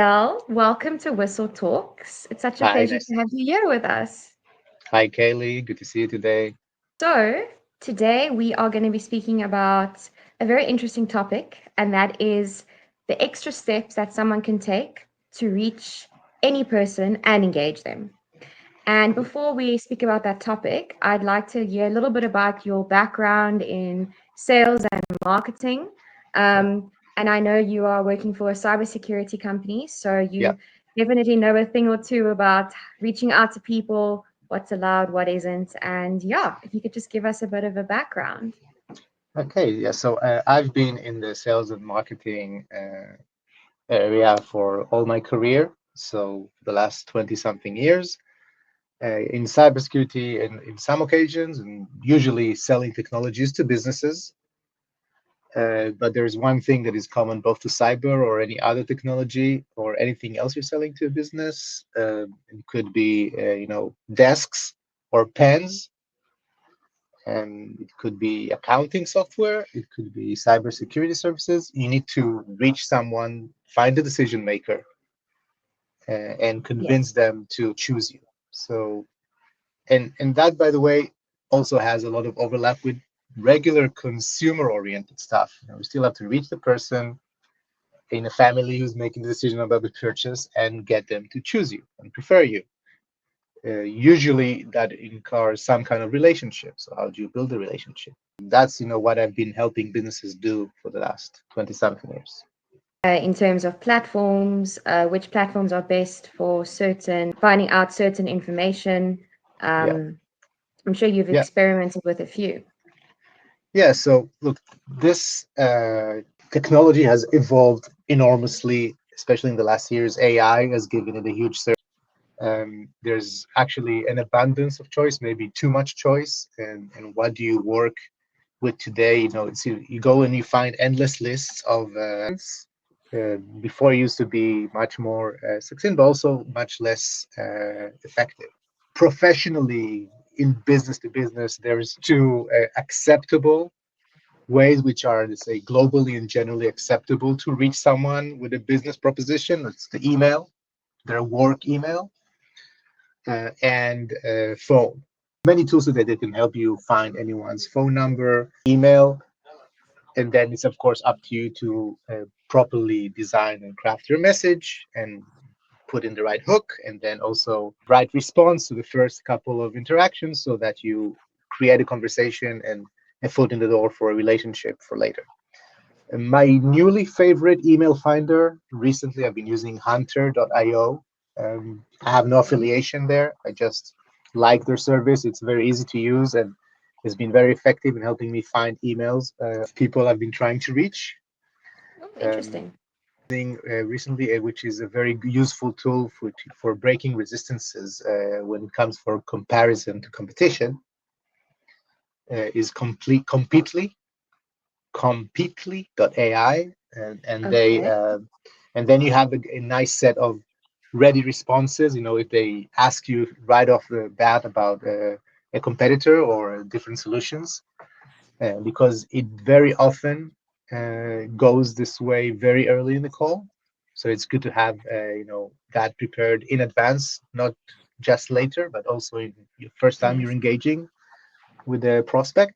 Well, welcome to Whistle Talks. It's such a Hi, pleasure nice. to have you here with us. Hi, Kaylee. Good to see you today. So, today we are going to be speaking about a very interesting topic, and that is the extra steps that someone can take to reach any person and engage them. And before we speak about that topic, I'd like to hear a little bit about your background in sales and marketing. Yeah, And I know you are working for a cybersecurity company, so yeah. you definitely know a thing or two about reaching out to people, what's allowed, what isn't. And yeah, if you could just give us a bit of a background. Okay, yeah. So I've been in the sales and marketing area for all my career. So the last 20 something years in cybersecurity and in some occasions, and usually selling technologies to businesses. But there's one thing that is common both to cyber or any other technology or anything else you're selling to a business. It could be, desks or pens. And it could be accounting software, it could be cybersecurity services. You need to reach someone, find the decision maker, and convince Yes. them to choose you. So, and that, by the way, also has a lot of overlap with regular consumer-oriented stuff. We still have to reach the person in a family who's making the decision about the purchase and get them to choose you and prefer you. Usually that incurs some kind of relationship. So how do you build a relationship? That's what I've been helping businesses do for the last 20 something years. In terms of platforms, which platforms are best for certain, finding out certain information. Yeah, Um, I'm sure you've yeah, experimented with a few. yeah. So look, this technology has evolved enormously, especially in the last years. AI has given it a huge surge. There's actually an abundance of choice, maybe too much choice. And what do you work with today? You go and you find endless lists of before it used to be much more succinct, but also much less effective. Professionally, in business to business, there's two acceptable ways, which are, let's say, globally and generally acceptable to reach someone with a business proposition. It's the email, their work email, and phone. Many tools today that can help you find anyone's phone number, email, and then it's of course up to you to properly design and craft your message and put in the right hook, and then also right response to the first couple of interactions so that you create a conversation and a foot in the door for a relationship for later. And my newly favorite email finder recently, I've been using hunter.io. I have no affiliation there. I just like their service. It's very easy to use and it's been very effective in helping me find emails of people I've been trying to reach. Oh, Um, interesting. thing recently, which is a very useful tool for breaking resistances when it comes for comparison to competition, is completely.ai, Okay. and then you have a nice set of ready responses. If they ask you right off the bat about a competitor or different solutions, because it very often goes this way very early in the call. So it's good to have that prepared in advance, not just later, but also in your first time you're Yes. engaging with a prospect.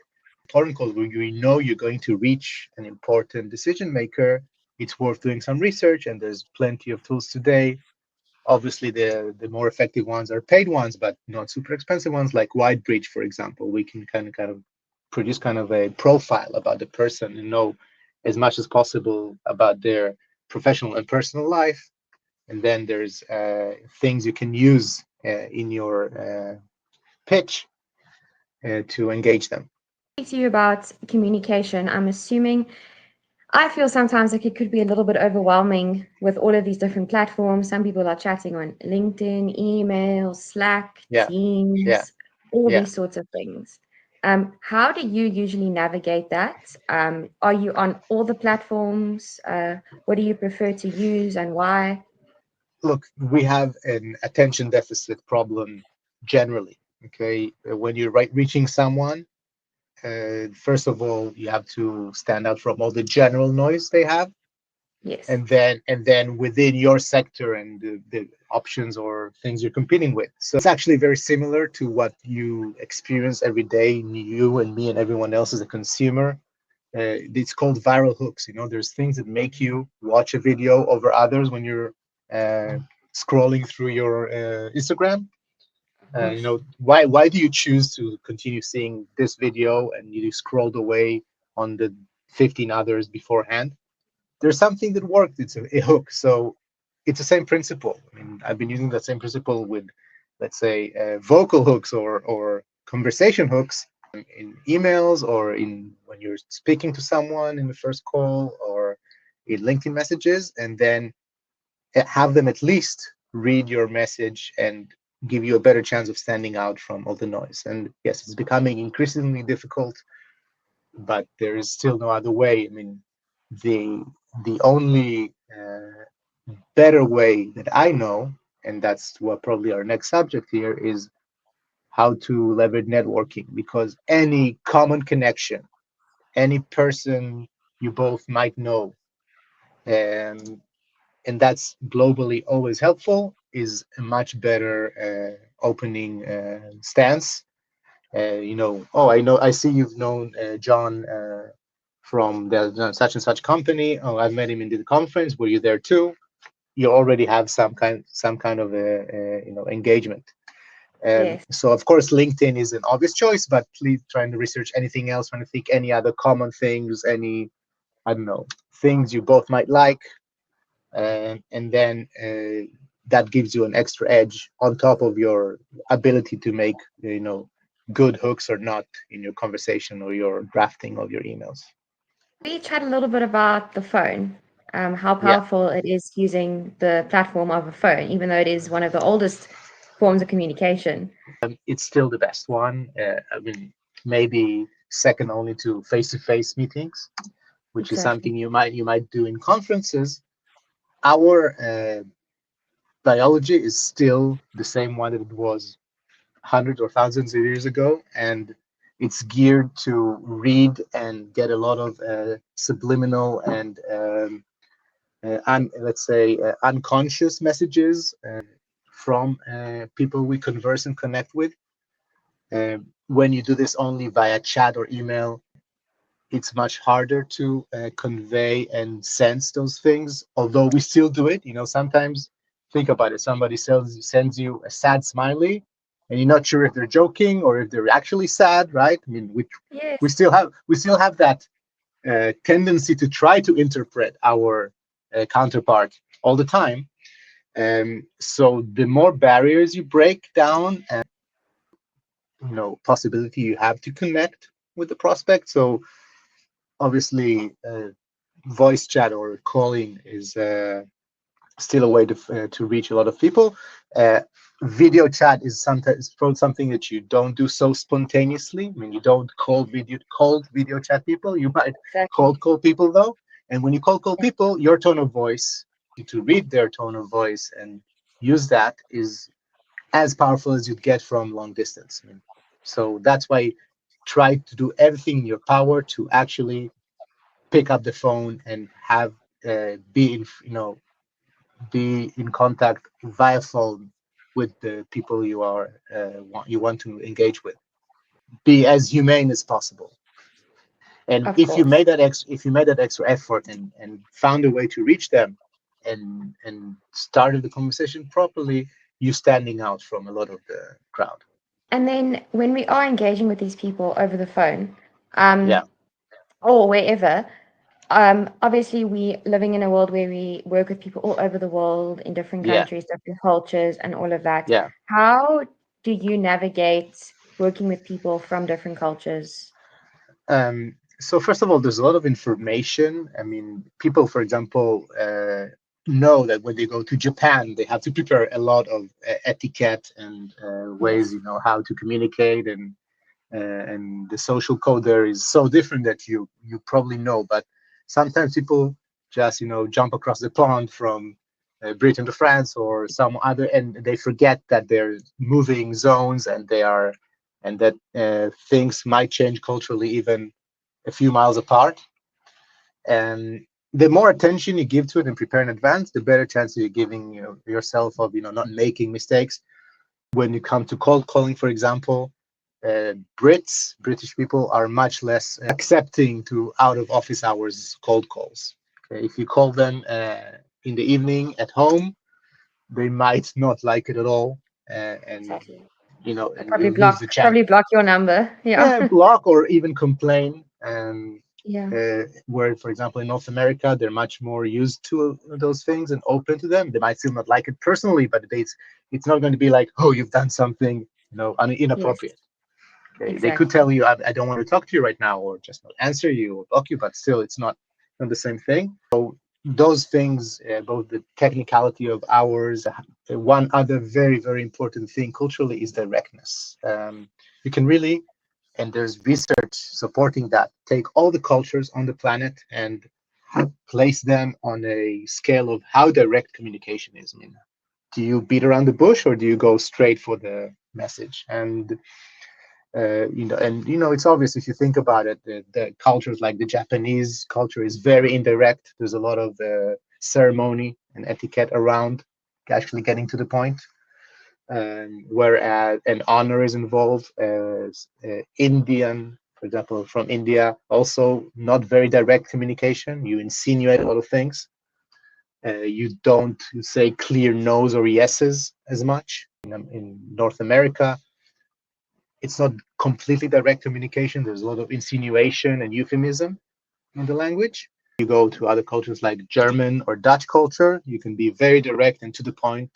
Important call where you know you're going to reach an important decision maker. It's worth doing some research, and there's plenty of tools today. Obviously, the more effective ones are paid ones, but not super expensive ones like Whitebridge, for example. We can kind of produce kind of a profile about the person and know as much as possible about their professional and personal life. And then there's things you can use in your pitch to engage them. Speak to you about communication. I'm assuming I feel sometimes like it could be a little bit overwhelming with all of these different platforms. Some people are chatting on LinkedIn, email, Slack, Yeah, yeah, Teams, all yeah. these sorts of things. How do you usually navigate that? Are you on all the platforms? What do you prefer to use and why? Look, we have an attention deficit problem generally. Okay, when you're reaching someone, first of all, you have to stand out from all the general noise they have. Yes. and then within your sector and the options or things you're competing with. So it's actually very similar to what you experience every day, you and me and everyone else as a consumer. It's called viral hooks. There's things that make you watch a video over others when you're uh, scrolling through your Instagram. Of course. Why do you choose to continue seeing this video and you scrolled away on the 15 others beforehand? There's something that worked. It's a hook. So it's the same principle. I mean, I've been using that same principle with, let's say, vocal hooks or conversation hooks in emails or in when you're speaking to someone in the first call or in LinkedIn messages, and then have them at least read your message and give you a better chance of standing out from all the noise. And yes, it's becoming increasingly difficult, but there is still no other way. I mean, the only better way that I know, and that's what probably our next subject here is how to leverage networking, because any common connection, any person you both might know, and that's globally always helpful, is a much better opening stance. Oh, I see you've known John from the such and such company. Oh, I've met him in the conference. Were you there too? You already have some kind of engagement. Yes. So of course LinkedIn is an obvious choice, but please trying to research anything else, trying to think any other common things, any, I don't know, things you both might like, and then that gives you an extra edge on top of your ability to make good hooks or not in your conversation or your drafting of your emails. We chat a little bit about the phone, how Yeah, powerful it is using the platform of a phone, even though it is one of the oldest forms of communication. it's still the best one. I mean, maybe second only to face-to-face meetings, which is Exactly. something you might do in conferences. Our biology is still the same one that it was hundreds or thousands of years ago, and it's geared to read and get a lot of subliminal and let's say unconscious messages from people we converse and connect with. When you do this only via chat or email, it's much harder to convey and sense those things, although we still do it. Sometimes, think about it, somebody sends you a sad smiley and you're not sure if they're joking or if they're actually sad, right? I mean, we Yes. still have that tendency to try to interpret our counterpart all the time. So the more barriers you break down, and possibility you have to connect with the prospect. So obviously voice chat or calling is still a way to reach a lot of people. Uh, Video chat is sometimes probably something that you don't do so spontaneously. I mean, you don't cold video chat people. You might Exactly. cold call people though, and when you cold call Yeah. people, your tone of voice, to read their tone of voice and use that, is as powerful as you'd get from long distance. I mean, so that's why try to do everything in your power to actually pick up the phone and have be in contact via phone with the people you want to engage with. Be as humane as possible. And Of course. if you made that extra effort and found a way to reach them and started the conversation properly, you standing out from a lot of the crowd. And then when we are engaging with these people over the phone, um, Yeah, or wherever, obviously we living in a world where we work with people all over the world in different yeah, countries, different cultures, and all of that. yeah. How do you navigate working with people from different cultures? So first of all, there's a lot of information. I mean, people, for example, know that when they go to Japan, they have to prepare a lot of etiquette and ways, Yes. how to communicate, and the social code there is so different that you probably know. But sometimes people just jump across the pond from Britain to France or some other, and they forget that they're moving zones and that things might change culturally even a few miles apart. And the more attention you give to it and prepare in advance, the better chance you're giving yourself of not making mistakes. When you come to cold calling, for example, British people are much less accepting to out of office hours cold calls. Okay? If you call them in the evening at home, they might not like it at all, and Exactly. and you'll lose the chance. Probably block your number. Yeah. Yeah, block or even complain. Yeah. Where, for example, in North America, they're much more used to those things and open to them. They might still not like it personally, but it's not going to be like, oh, you've done something, Yes. inappropriate. Okay, they could Exactly. tell you, I don't want to talk to you right now, or just not answer you or block you, but still, it's not the same thing. So those things, both the technicality of hours, one other very, very important thing culturally is directness. You can really, and there's research supporting that, take all the cultures on the planet and place them on a scale of how direct communication is. I mean, do you beat around the bush or do you go straight for the message? And it's obvious if you think about it. The cultures like the Japanese culture is very indirect. There's a lot of ceremony and etiquette around actually getting to the point. Whereas an honor is involved. As Indian, for example, from India, also not very direct communication. You insinuate a lot of things. You don't say clear no's or yeses as much. In North America, it's not completely direct communication. There's a lot of insinuation and euphemism in the language. You go to other cultures like German or Dutch culture, you can be very direct and to the point.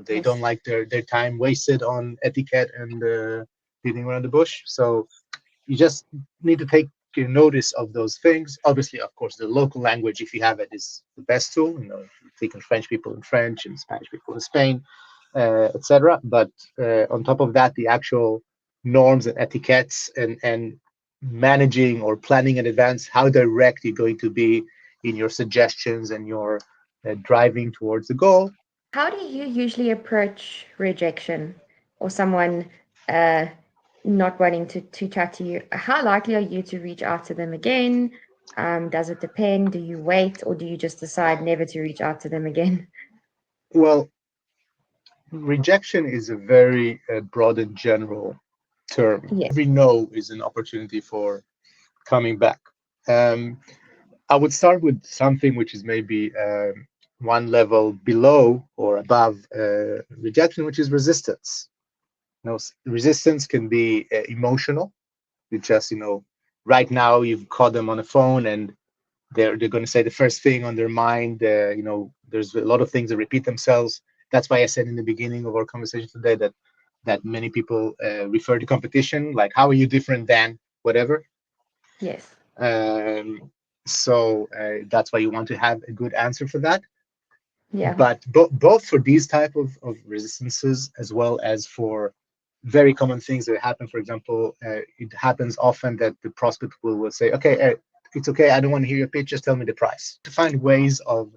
They don't Yes. like their time wasted on etiquette and beating around the bush. So you just need to take notice of those things. Obviously, of course, the local language, if you have it, is the best tool. Speaking French people in French and Spanish people in Spain, etc. But on top of that, the actual norms and etiquettes and managing or planning in advance how direct you're going to be in your suggestions and your driving towards the goal. How do you usually approach rejection or someone uh, not wanting to chat to you? How likely are you to reach out to them again? Does it depend? Do you wait or do you just decide never to reach out to them again? Well, rejection is a very broad and general term. Yes. Every no is an opportunity for coming back. Um, I would start with something which is maybe one level below or above rejection, which is resistance. Resistance can be emotional. You just, right now you've caught them on the phone and they're going to say the first thing on their mind. There's a lot of things that repeat themselves. That's why I said in the beginning of our conversation today that many people refer to competition, like how are you different than whatever. Yes. So that's why you want to have a good answer for that. Yeah. But both for these type of resistances as well as for very common things that happen. For example, it happens often that the prospect will say, okay, it's okay, I don't want to hear your pitch, just tell me the price. To find ways of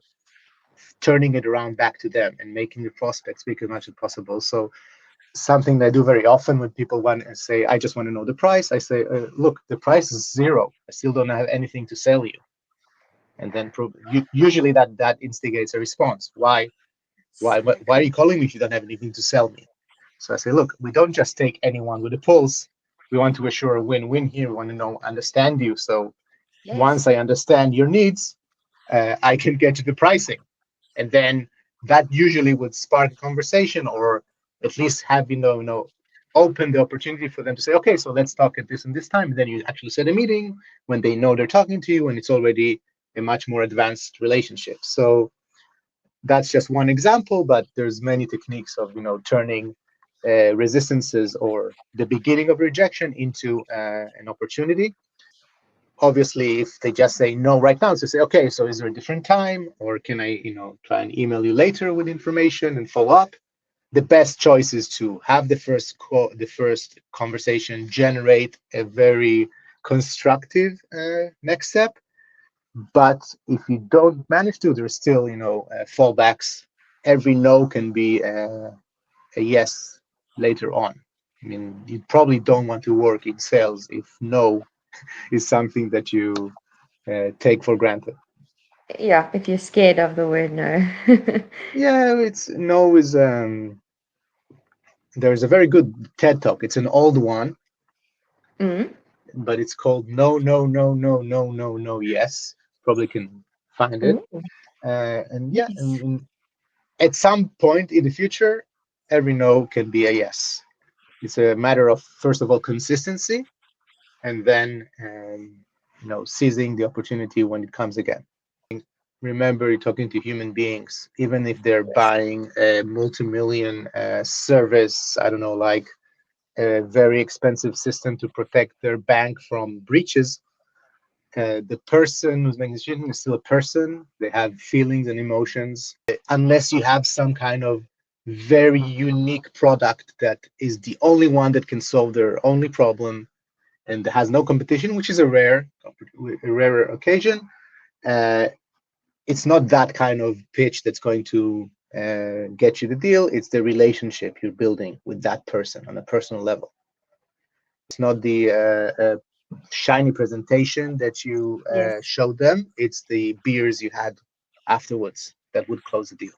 turning it around back to them and making the prospect speak as much as possible. So something that I do very often when people want to say, I just want to know the price, I say, look, the price is zero. I still don't have anything to sell you. And then usually that instigates a response. Why are you calling me if you don't have anything to sell me? So I say, look, we don't just take anyone with a pulse. We want to assure a win-win here. We want to understand you. So Yes. once I understand your needs, I can get to the pricing. And then that usually would spark a conversation or at least have, open the opportunity for them to say, okay, so let's talk at this and this time. And then you actually set a meeting when they know they're talking to you and it's already a much more advanced relationship. So that's just one example, but there's many techniques of turning resistances or the beginning of rejection into an opportunity. Obviously, if they just say no right now, so say, okay, so is there a different time, or can I try and email you later with information and follow up? The best choice is to have the first conversation generate a very constructive next step. But if you don't manage to, there's still fallbacks. Every no can be a yes later on. I mean, you probably don't want to work in sales if no is something that you take for granted. Yeah, if you're scared of the word no. Yeah, it's no is there's a very good TED talk. It's an old one, Mm. but it's called No, No, No, No, No, No, No, Yes. Probably can find it. Ooh, And yeah, yes. at some point in the future, every no can be a yes. It's a matter of, first of all, consistency, and then seizing the opportunity when it comes again. Remember, you're talking to human beings, even if they're Yes. buying a multi-million service, I don't know, like a very expensive system to protect their bank from breaches. The person who's making the decision is still a person. They have feelings and emotions. Unless you have some kind of very unique product that is the only one that can solve their only problem and has no competition, which is a rarer occasion. Uh, it's not that kind of pitch that's going to get you the deal. It's the relationship you're building with that person on a personal level. It's not the shiny presentation that you Yes. showed them. It's the beers you had afterwards that would close the deal.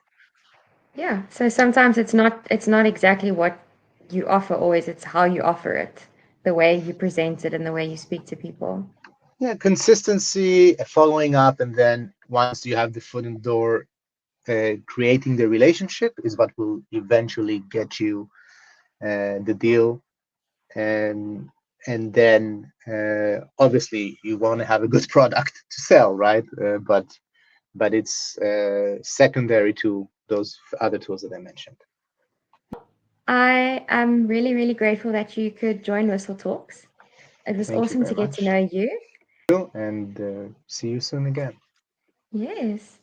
Yeah. So sometimes it's not exactly what you offer always, it's how you offer it, the way you present it and the way you speak to people. Yeah, consistency, following up, and then once you have the foot in the door, creating the relationship is what will eventually get you the deal. And then obviously you want to have a good product to sell, right? But it's secondary to those other tools that I mentioned. I am really, really grateful that you could join Whistle Talks. It was Thank you awesome very to get to much, know you. and see you soon again. Yes.